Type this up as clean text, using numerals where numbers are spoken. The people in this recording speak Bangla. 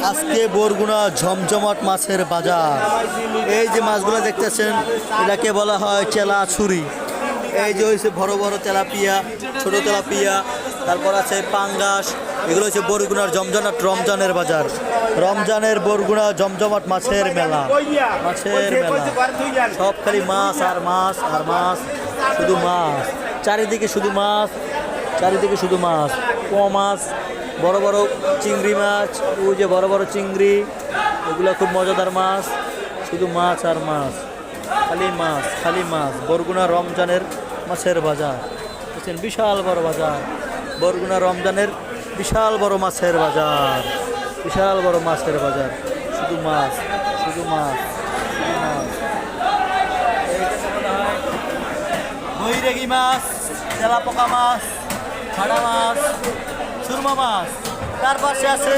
আজকে বরগুনা জমজমাট মাছের বাজার। এই যে মাছগুলো দেখতেছেন এটাকে বলা হয় চেলা ছুরি। এই যে হয়েছে বড় বড় তেলাপিয়া, ছোট তেলাপিয়া, তারপর আছে পাঙ্গাস। এগুলো হচ্ছে বরগুনার জমজমাট রমজানের বাজার, রমজানের বরগুনা জমজমাট মাছের মেলা। মাছের মেলা, সব খালি মাছ আর মাছ আর মাছ, শুধু মাছ চারিদিকে, শুধু মাছ চারিদিকে, শুধু মাছ। পোয়া মাছ, বড় বড় চিংড়ি মাছ, ওই যে বড় বড় চিংড়ি, এগুলো খুব মজাদার মাছ। শুধু মাছ আর মাছ, খালি মাছ খালি মাছ। বরগুনা রমজানের মাছের বাজার, বুঝছেন, বিশাল বড় বাজার। বরগুনা রমজানের বিশাল বড় মাছের বাজার, বিশাল বড় মাছের বাজার। শুধু মাছ, শুধু মাছ, শুধু মাছ। দইরেগি মাছ, তেলাপোকা মাছ, ছাড়া মাছ, সুরমা মাছ। তার পাশে আছে